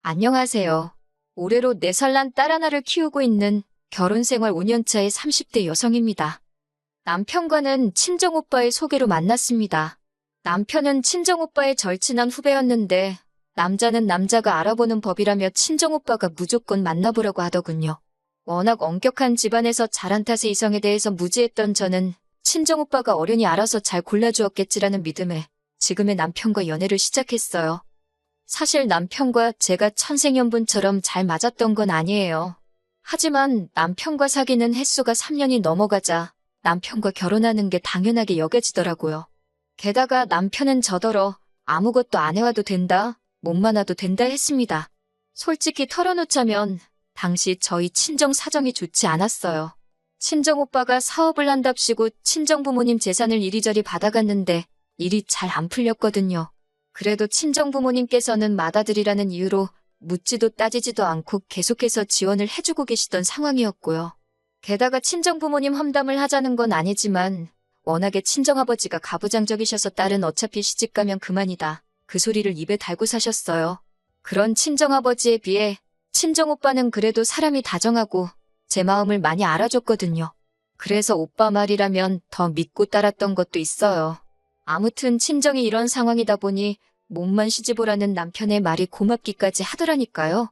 안녕하세요. 올해로 4살 난 딸 하나를 키우고 있는 결혼 생활 5년차의 30대 여성입니다. 남편과는 친정오빠의 소개로 만났습니다. 남편은 친정오빠의 절친한 후배였는데 남자는 남자가 알아보는 법이라며 친정오빠가 무조건 만나보라고 하더군요. 워낙 엄격한 집안에서 자란 탓에 이성에 대해서 무지했던 저는 친정오빠가 어련히 알아서 잘 골라주었겠지라는 믿음에 지금의 남편과 연애를 시작했어요. 사실 남편과 제가 천생연분처럼 잘 맞았던 건 아니에요. 하지만 남편과 사귀는 횟수가 3년이 넘어가자 남편과 결혼하는 게 당연하게 여겨지더라고요. 게다가 남편은 저더러 아무것도 안 해와도 된다, 몸만 와도 된다 했습니다. 솔직히 털어놓자면 당시 저희 친정 사정이 좋지 않았어요. 친정오빠가 사업을 한답시고 친정부모님 재산을 이리저리 받아갔는데 일이 잘 안 풀렸거든요. 그래도 친정부모님께서는 맏아들이라는 이유로 묻지도 따지지도 않고 계속해서 지원을 해주고 계시던 상황이었고요. 게다가 친정부모님 험담을 하자는 건 아니지만 워낙에 친정아버지가 가부장적이셔서 딸은 어차피 시집가면 그만이다. 그 소리를 입에 달고 사셨어요. 그런 친정아버지에 비해 친정오빠는 그래도 사람이 다정하고 제 마음을 많이 알아줬거든요. 그래서 오빠 말이라면 더 믿고 따랐던 것도 있어요. 아무튼 친정이 이런 상황이다 보니 몸만 시집 오라는 남편의 말이 고맙기까지 하더라니까요.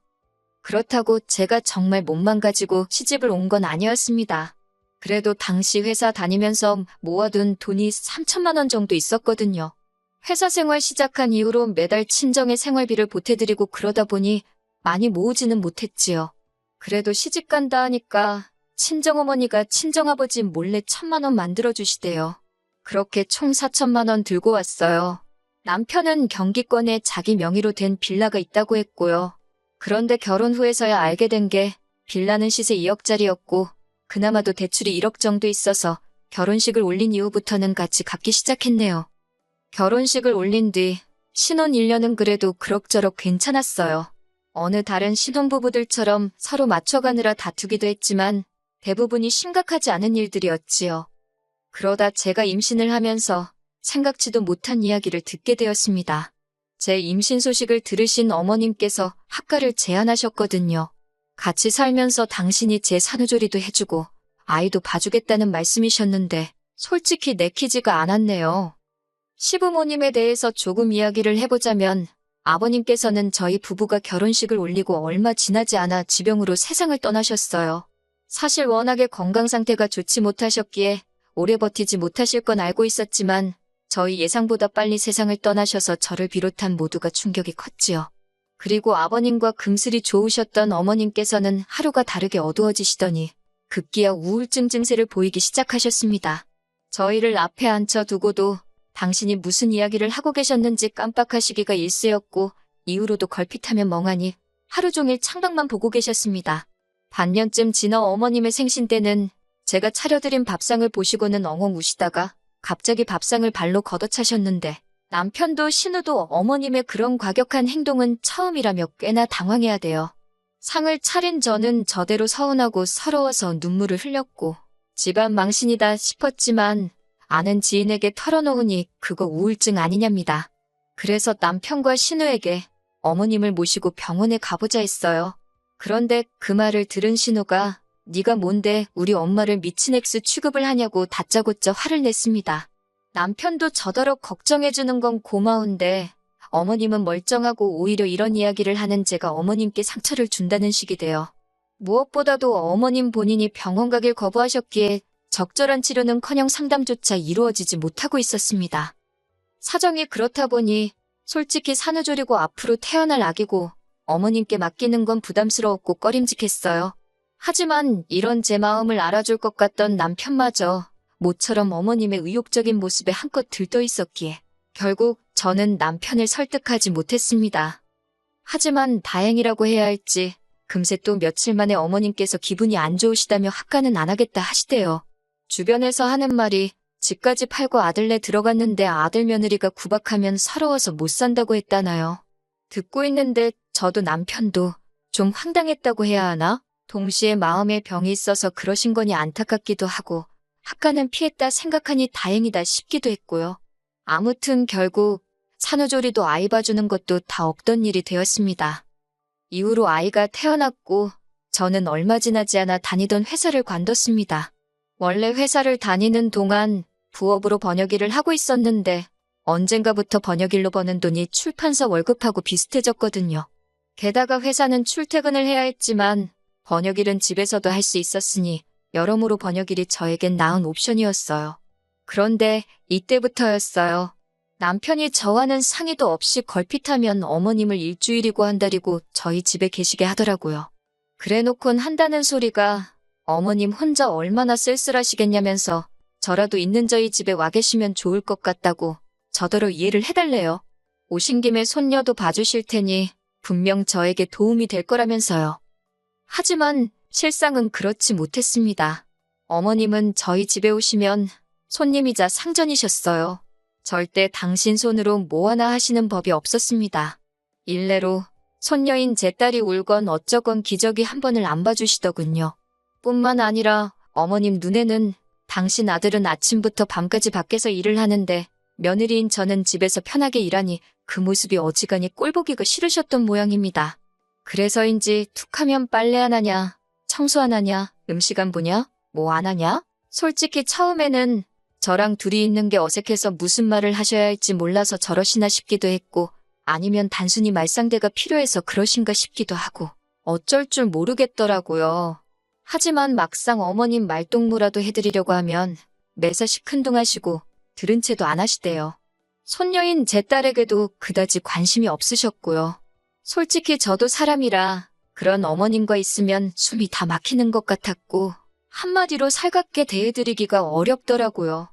그렇다고 제가 정말 몸만 가지고 시집을 온 건 아니었습니다. 그래도 당시 회사 다니면서 모아둔 돈이 3천만 원 정도 있었거든요. 회사 생활 시작한 이후로 매달 친정의 생활비를 보태드리고 그러다 보니 많이 모으지는 못했지요. 그래도 시집 간다 하니까 친정어머니가 친정아버지 몰래 1,000만 원 만들어주시대요. 그렇게 총 4천만 원 들고 왔어요. 남편은 경기권에 자기 명의로 된 빌라가 있다고 했고요. 그런데 결혼 후에서야 알게 된 게 빌라는 시세 2억짜리였고 그나마도 대출이 1억 정도 있어서 결혼식을 올린 이후부터는 같이 갚기 시작했네요. 결혼식을 올린 뒤 신혼 1년은 그래도 그럭저럭 괜찮았어요. 어느 다른 신혼부부들처럼 서로 맞춰가느라 다투기도 했지만 대부분이 심각하지 않은 일들이었지요. 그러다 제가 임신을 하면서 생각지도 못한 이야기를 듣게 되었습니다. 제 임신 소식을 들으신 어머님께서 학가를 제안하셨거든요. 같이 살면서 당신이 제 산후조리도 해주고 아이도 봐주겠다는 말씀이셨는데 솔직히 내키지가 않았네요. 시부모님에 대해서 조금 이야기를 해보자면 아버님께서는 저희 부부가 결혼식을 올리고 얼마 지나지 않아 지병으로 세상을 떠나셨어요. 사실 워낙에 건강 상태가 좋지 못하셨기에 오래 버티지 못하실 건 알고 있었지만 저희 예상보다 빨리 세상을 떠나셔서 저를 비롯한 모두가 충격이 컸지요. 그리고 아버님과 금슬이 좋으셨던 어머님께서는 하루가 다르게 어두워지시더니 급기야 우울증 증세를 보이기 시작하셨습니다. 저희를 앞에 앉혀두고도 당신이 무슨 이야기를 하고 계셨는지 깜빡하시기가 일쑤였고 이후로도 걸핏하면 멍하니 하루 종일 창밖만 보고 계셨습니다. 반년쯤 지나 어머님의 생신 때는 제가 차려드린 밥상을 보시고는 엉엉 우시다가 갑자기 밥상을 발로 걷어차셨는데 남편도 신우도 어머님의 그런 과격한 행동은 처음이라며 꽤나 당황해야 돼요. 상을 차린 저는 저대로 서운하고 서러워서 눈물을 흘렸고 집안 망신이다 싶었지만 아는 지인에게 털어놓으니 그거 우울증 아니냐입니다. 그래서 남편과 신우에게 어머님을 모시고 병원에 가보자 했어요. 그런데 그 말을 들은 신우가 네가 뭔데 우리 엄마를 미친 액수 취급을 하냐고 다짜고짜 화를 냈습니다. 남편도 저더러 걱정해주는 건 고마운데 어머님은 멀쩡하고 오히려 이런 이야기를 하는 제가 어머님께 상처를 준다는 식이 돼요. 무엇보다도 어머님 본인이 병원 가길 거부하셨기에 적절한 치료는커녕 상담조차 이루어지지 못하고 있었습니다. 사정이 그렇다 보니 솔직히 산후조리고 앞으로 태어날 아기고 어머님께 맡기는 건 부담스러웠고 꺼림직했어요. 하지만 이런 제 마음을 알아줄 것 같던 남편마저 모처럼 어머님의 의욕적인 모습에 한껏 들떠 있었기에 결국 저는 남편을 설득하지 못했습니다. 하지만 다행이라고 해야 할지 금세 또 며칠 만에 어머님께서 기분이 안 좋으시다며 학가는 안 하겠다 하시대요. 주변에서 하는 말이 집까지 팔고 아들네 들어갔는데 아들 며느리가 구박하면 서러워서 못 산다고 했다나요. 듣고 있는데 저도 남편도 좀 황당했다고 해야 하나? 동시에 마음에 병이 있어서 그러신 거니 안타깝기도 하고 학가는 피했다 생각하니 다행이다 싶기도 했고요. 아무튼 결국 산후조리도 아이 봐주는 것도 다 없던 일이 되었습니다. 이후로 아이가 태어났고 저는 얼마 지나지 않아 다니던 회사를 관뒀습니다. 원래 회사를 다니는 동안 부업으로 번역일을 하고 있었는데 언젠가부터 번역일로 버는 돈이 출판사 월급하고 비슷해졌거든요. 게다가 회사는 출퇴근을 해야 했지만 번역일은 집에서도 할 수 있었으니 여러모로 번역일이 저에겐 나은 옵션이었어요. 그런데 이때부터였어요. 남편이 저와는 상의도 없이 걸핏하면 어머님을 일주일이고 한 달이고 저희 집에 계시게 하더라고요. 그래놓곤 한다는 소리가 어머님 혼자 얼마나 쓸쓸하시겠냐면서 저라도 있는 저희 집에 와 계시면 좋을 것 같다고 저더러 이해를 해달래요. 오신 김에 손녀도 봐주실 테니 분명 저에게 도움이 될 거라면서요. 하지만 실상은 그렇지 못했습니다. 어머님은 저희 집에 오시면 손님이자 상전이셨어요. 절대 당신 손으로 뭐 하나 하시는 법이 없었습니다. 일례로 손녀인 제 딸이 울건 어쩌건 기저귀 한 번을 안 봐주시더군요. 뿐만 아니라 어머님 눈에는 당신 아들은 아침부터 밤까지 밖에서 일을 하는데 며느리인 저는 집에서 편하게 일하니 그 모습이 어지간히 꼴보기가 싫으셨던 모양입니다. 그래서인지 툭하면 빨래 안 하냐, 청소 안 하냐, 음식 안 보냐, 뭐 안 하냐? 솔직히 처음에는 저랑 둘이 있는 게 어색해서 무슨 말을 하셔야 할지 몰라서 저러시나 싶기도 했고 아니면 단순히 말상대가 필요해서 그러신가 싶기도 하고 어쩔 줄 모르겠더라고요. 하지만 막상 어머님 말동무라도 해드리려고 하면 매사 시큰둥하시고 들은 채도 안 하시대요. 손녀인 제 딸에게도 그다지 관심이 없으셨고요. 솔직히 저도 사람이라 그런 어머님과 있으면 숨이 다 막히는 것 같았고 한마디로 살갑게 대해드리기가 어렵더라고요.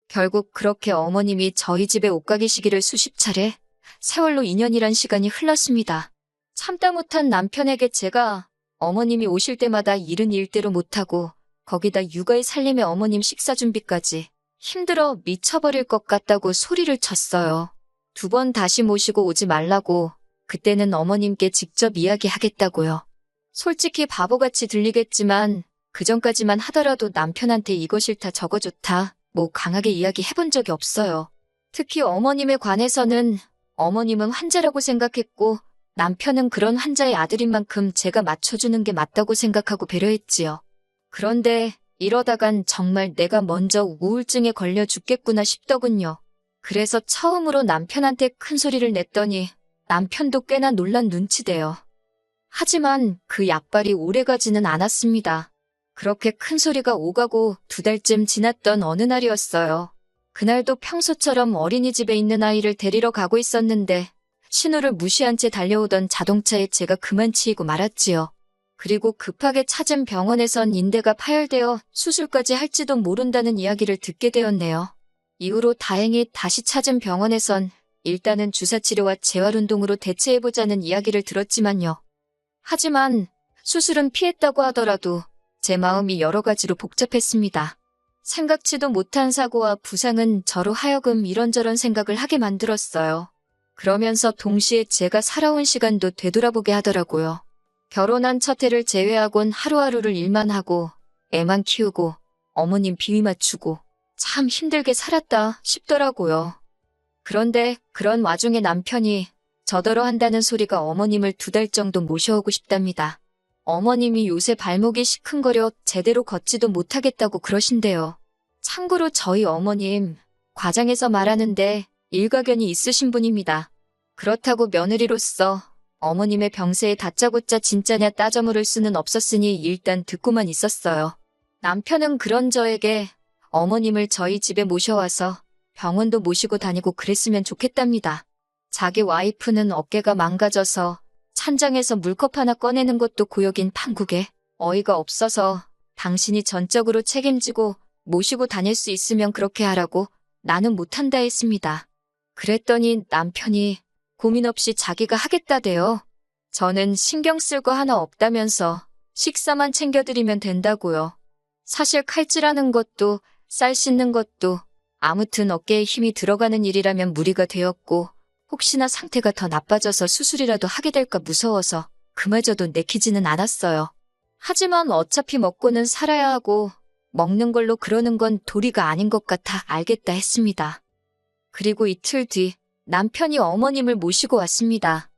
결국 그렇게 어머님이 저희 집에 옷가 계시기를 수십 차례, 세월로 2년이란 시간이 흘렀습니다. 참다 못한 남편에게 제가 어머님이 오실 때마다 일은 일대로 못하고 거기다 육아에 살림에 어머님 식사 준비까지 힘들어 미쳐버릴 것 같다고 소리를 쳤어요. 2번 다시 모시고 오지 말라고 그때는 어머님께 직접 이야기하겠다고요. 솔직히 바보같이 들리겠지만 그전까지만 하더라도 남편한테 이거 싫다 저거 좋다 뭐 강하게 이야기해본 적이 없어요. 특히 어머님에 관해서는 어머님은 환자라고 생각했고 남편은 그런 환자의 아들인 만큼 제가 맞춰주는 게 맞다고 생각하고 배려했지요. 그런데 이러다간 정말 내가 먼저 우울증에 걸려 죽겠구나 싶더군요. 그래서 처음으로 남편한테 큰 소리를 냈더니 남편도 꽤나 놀란 눈치대요. 하지만 그 약발이 오래가지는 않았습니다. 그렇게 큰 소리가 오가고 2달쯤 지났던 어느 날이었어요. 그날도 평소처럼 어린이집에 있는 아이를 데리러 가고 있었는데 신호를 무시한 채 달려오던 자동차에 제가 그만 치이고 말았지요. 그리고 급하게 찾은 병원에선 인대가 파열되어 수술까지 할지도 모른다는 이야기를 듣게 되었네요. 이후로 다행히 다시 찾은 병원에선 일단은 주사치료와 재활운동으로 대체해보자는 이야기를 들었지만요. 하지만 수술은 피했다고 하더라도 제 마음이 여러 가지로 복잡했습니다. 생각지도 못한 사고와 부상은 저로 하여금 이런저런 생각을 하게 만들었어요. 그러면서 동시에 제가 살아온 시간도 되돌아보게 하더라고요. 결혼한 첫 해를 제외하곤 하루하루를 일만 하고 애만 키우고 어머님 비위 맞추고 참 힘들게 살았다 싶더라고요. 그런데 그런 와중에 남편이 저더러 한다는 소리가 어머님을 2달 정도 모셔오고 싶답니다. 어머님이 요새 발목이 시큰거려 제대로 걷지도 못하겠다고 그러신대요. 참고로 저희 어머님 과장해서 말하는데 일가견이 있으신 분입니다. 그렇다고 며느리로서 어머님의 병세에 다짜고짜 진짜냐 따져 물을 수는 없었으니 일단 듣고만 있었어요. 남편은 그런 저에게 어머님을 저희 집에 모셔와서 병원도 모시고 다니고 그랬으면 좋겠답니다. 자기 와이프는 어깨가 망가져서 찬장에서 물컵 하나 꺼내는 것도 고역인 판국에 어이가 없어서 당신이 전적으로 책임지고 모시고 다닐 수 있으면 그렇게 하라고 나는 못한다 했습니다. 그랬더니 남편이 고민 없이 자기가 하겠다대요. 저는 신경 쓸 거 하나 없다면서 식사만 챙겨드리면 된다고요. 사실 칼질하는 것도 쌀 씻는 것도 아무튼 어깨에 힘이 들어가는 일이라면 무리가 되었고 혹시나 상태가 더 나빠져서 수술이라도 하게 될까 무서워서 그마저도 내키지는 않았어요. 하지만 어차피 먹고는 살아야 하고 먹는 걸로 그러는 건 도리가 아닌 것 같아 알겠다 했습니다. 그리고 이틀 뒤 남편이 어머님을 모시고 왔습니다.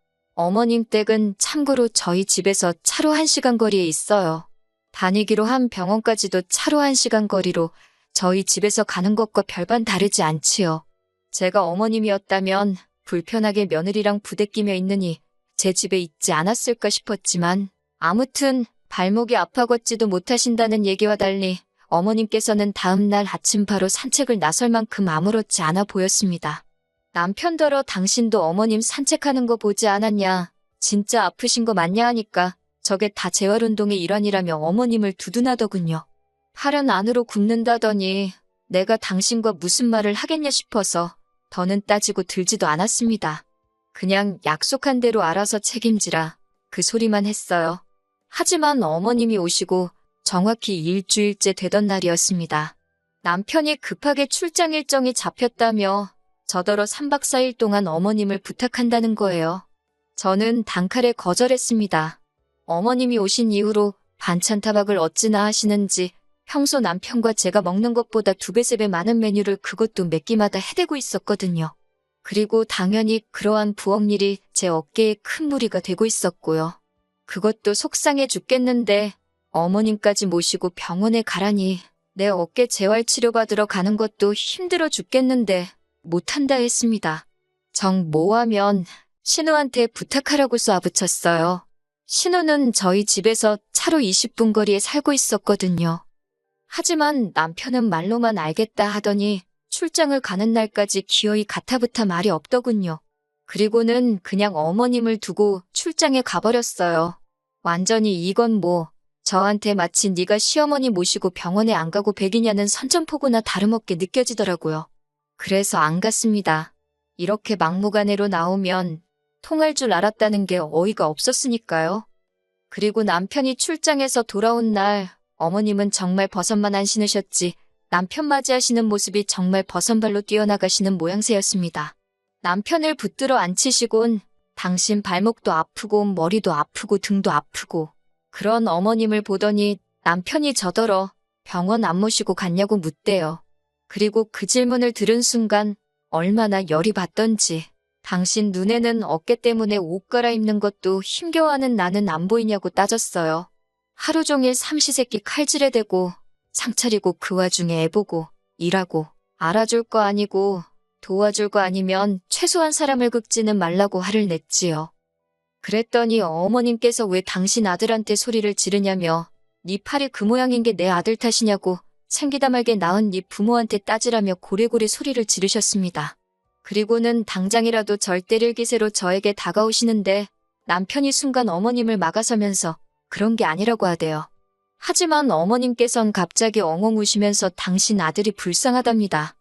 어머님 댁은 참고로 저희 집에서 차로 1시간 거리에 있어요. 다니기로 한 병원까지도 차로 1시간 거리로 저희 집에서 가는 것과 별반 다르지 않지요. 제가 어머님이었다면 불편하게 며느리랑 부대끼며 있느니 제 집에 있지 않았을까 싶었지만 아무튼 발목이 아파 걷지도 못하신다는 얘기와 달리 어머님께서는 다음날 아침 바로 산책을 나설 만큼 아무렇지 않아 보였습니다. 남편더러 당신도 어머님 산책하는 거 보지 않았냐, 진짜 아프신 거 맞냐 하니까 저게 다 재활운동의 일환이라며 어머님을 두둔하더군요. 팔은 안으로 굽는다더니 내가 당신과 무슨 말을 하겠냐 싶어서 더는 따지고 들지도 않았습니다. 그냥 약속한 대로 알아서 책임지라 그 소리만 했어요. 하지만 어머님이 오시고 정확히 일주일째 되던 날이었습니다. 남편이 급하게 출장 일정이 잡혔다며 저더러 3박 4일 동안 어머님을 부탁한다는 거예요. 저는 단칼에 거절했습니다. 어머님이 오신 이후로 반찬 타박을 어찌나 하시는지 평소 남편과 제가 먹는 것보다 2배, 3배 많은 메뉴를 그것도 몇 끼마다 해대고 있었거든요. 그리고 당연히 그러한 부엌일이 제 어깨에 큰 무리가 되고 있었고요. 그것도 속상해 죽겠는데 어머님까지 모시고 병원에 가라니 내 어깨 재활치료받으러 가는 것도 힘들어 죽겠는데 못한다 했습니다. 정 뭐하면 신우한테 부탁하라고 쏘아붙였어요. 신우는 저희 집에서 차로 20분 거리에 살고 있었거든요. 하지만 남편은 말로만 알겠다 하더니 출장을 가는 날까지 기어이 가타부타 말이 없더군요. 그리고는 그냥 어머님을 두고 출장에 가버렸어요. 완전히 이건 뭐 저한테 마치 네가 시어머니 모시고 병원에 안 가고 백이냐는 선전포고나 다름없게 느껴지더라고요. 그래서 안 갔습니다. 이렇게 막무가내로 나오면 통할 줄 알았다는 게 어이가 없었으니까요. 그리고 남편이 출장에서 돌아온 날 어머님은 정말 버선만 안 신으셨지 남편 맞이하시는 모습이 정말 버선발로 뛰어나가시는 모양새였습니다. 남편을 붙들어 앉히시곤 당신 발목도 아프고 머리도 아프고 등도 아프고 그런 어머님을 보더니 남편이 저더러 병원 안 모시고 갔냐고 묻대요. 그리고 그 질문을 들은 순간 얼마나 열이 받던지 당신 눈에는 어깨 때문에 옷 갈아입는 것도 힘겨워하는 나는 안 보이냐고 따졌어요. 하루 종일 삼시세끼 칼질에 대고 상차리고 그 와중에 애보고 일하고 알아줄 거 아니고 도와줄 거 아니면 최소한 사람을 긁지는 말라고 화를 냈지요. 그랬더니 어머님께서 왜 당신 아들한테 소리를 지르냐며 네 팔이 그 모양인 게 내 아들 탓이냐고 생기다 말게 낳은 네 부모한테 따지라며 고래고래 소리를 지르셨습니다. 그리고는 당장이라도 절 때릴 기세로 저에게 다가오시는데 남편이 순간 어머님을 막아서면서 그런 게 아니라고 하대요. 하지만 어머님께선 갑자기 엉엉 우시면서 당신 아들이 불쌍하답니다.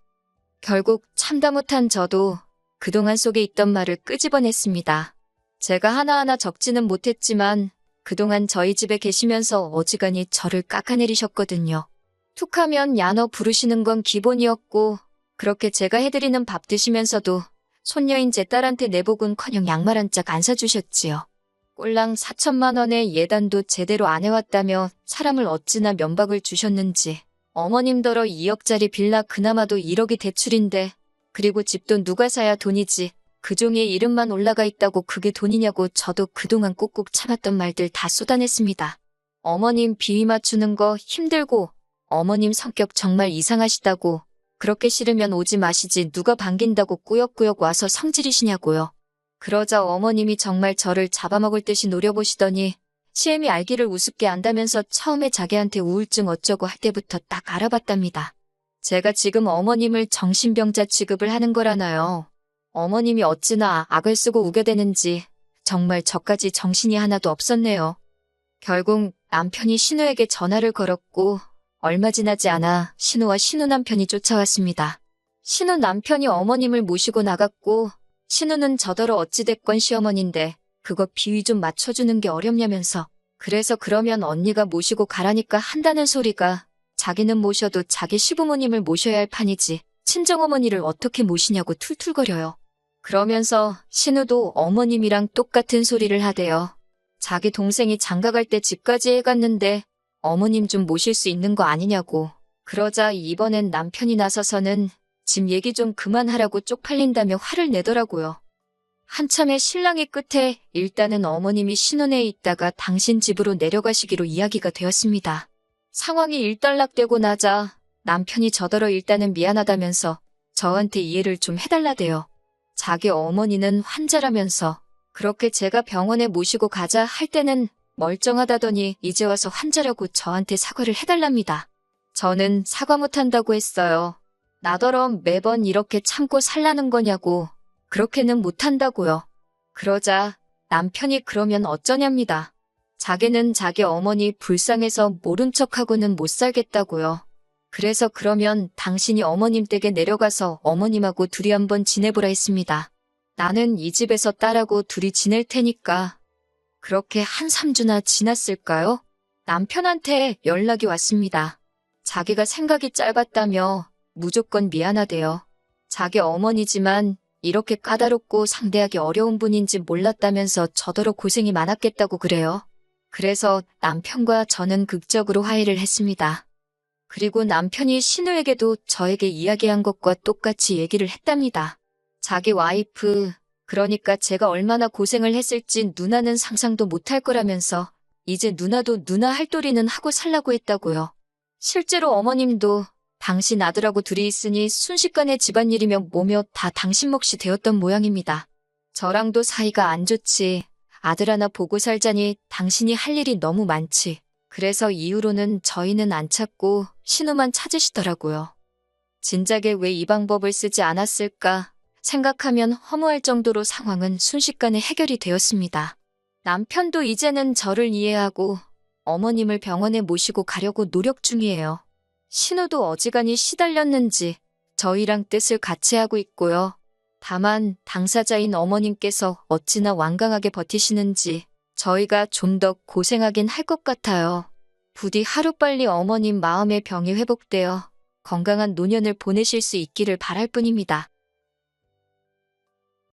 결국 참다 못한 저도 그동안 속에 있던 말을 끄집어냈습니다. 제가 하나하나 적지는 못했지만 그동안 저희 집에 계시면서 어지간히 저를 깎아내리셨거든요. 툭하면 야너 부르시는 건 기본이었고 그렇게 제가 해드리는 밥 드시면서도 손녀인 제 딸한테 내복은커녕 양말 한 짝 안 사주셨지요. 꼴랑 4천만 원의 예단도 제대로 안 해왔다며 사람을 어찌나 면박을 주셨는지 어머님더러 2억짜리 빌라 그나마도 1억이 대출인데 그리고 집도 누가 사야 돈이지 그 종이에 이름만 올라가 있다고 그게 돈이냐고 저도 그동안 꾹꾹 참았던 말들 다 쏟아냈습니다. 어머님 비위 맞추는 거 힘들고 어머님 성격 정말 이상하시다고 그렇게 싫으면 오지 마시지 누가 반긴다고 꾸역꾸역 와서 성질이시냐고요. 그러자 어머님이 정말 저를 잡아먹을 듯이 노려보시더니 시엠이 알기를 우습게 안다면서 처음에 자기한테 우울증 어쩌고 할 때부터 딱 알아봤답니다. 제가 지금 어머님을 정신병자 취급을 하는 거라나요. 어머님이 어찌나 악을 쓰고 우겨대는지 정말 저까지 정신이 하나도 없었네요. 결국 남편이 신우에게 전화를 걸었고 얼마 지나지 않아 신우와 신우 남편이 쫓아왔습니다. 신우 남편이 어머님을 모시고 나갔고 신우는 저더러 어찌됐건 시어머니인데 그거 비위 좀 맞춰주는 게 어렵냐면서 그래서 그러면 언니가 모시고 가라니까 한다는 소리가 자기는 모셔도 자기 시부모님을 모셔야 할 판이지 친정어머니를 어떻게 모시냐고 툴툴거려요. 그러면서 신우도 어머님이랑 똑같은 소리를 하대요. 자기 동생이 장가갈 때 집까지 해갔는데 어머님 좀 모실 수 있는 거 아니냐고. 그러자 이번엔 남편이 나서서는 집 얘기 좀 그만하라고 쪽팔린다며 화를 내더라고요. 한참의 실랑이 끝에 일단은 어머님이 신혼에 있다가 당신 집으로 내려가시기로 이야기가 되었습니다. 상황이 일단락되고 나자 남편이 저더러 일단은 미안하다면서 저한테 이해를 좀 해달라대요. 자기 어머니는 환자라면서 그렇게 제가 병원에 모시고 가자 할 때는 멀쩡하다더니 이제 와서 환자라고 저한테 사과를 해달랍니다. 저는 사과 못한다고 했어요. 나더러 매번 이렇게 참고 살라는 거냐고. 그렇게는 못한다고요. 그러자 남편이 그러면 어쩌냐입니다. 자기는 자기 어머니 불쌍해서 모른 척하고는 못 살겠다고요. 그래서 그러면 당신이 어머님 댁에 내려가서 어머님하고 둘이 한번 지내보라 했습니다. 나는 이 집에서 딸하고 둘이 지낼 테니까. 그렇게 한 3주나 지났을까요? 남편한테 연락이 왔습니다. 자기가 생각이 짧았다며 무조건 미안하대요. 자기 어머니지만 이렇게 까다롭고 상대하기 어려운 분인지 몰랐다면서 저더러 고생이 많았겠다고 그래요. 그래서 남편과 저는 극적으로 화해를 했습니다. 그리고 남편이 신우에게도 저에게 이야기한 것과 똑같이 얘기를 했답니다. 자기 와이프, 그러니까 제가 얼마나 고생을 했을지 누나는 상상도 못할 거라면서 이제 누나도 누나 할 도리는 하고 살라고 했다고요. 실제로 어머님도 당신 아들하고 둘이 있으니 순식간에 집안일이며 뭐며 다 당신 몫이 되었던 모양입니다. 저랑도 사이가 안 좋지. 아들 하나 보고 살자니 당신이 할 일이 너무 많지. 그래서 이후로는 저희는 안 찾고 신우만 찾으시더라고요. 진작에 왜 이 방법을 쓰지 않았을까 생각하면 허무할 정도로 상황은 순식간에 해결이 되었습니다. 남편도 이제는 저를 이해하고 어머님을 병원에 모시고 가려고 노력 중이에요. 신우도 어지간히 시달렸는지 저희랑 뜻을 같이 하고 있고요. 다만 당사자인 어머님께서 어찌나 완강하게 버티시는지 저희가 좀 더 고생하긴 할 것 같아요. 부디 하루빨리 어머님 마음의 병이 회복되어 건강한 노년을 보내실 수 있기를 바랄 뿐입니다.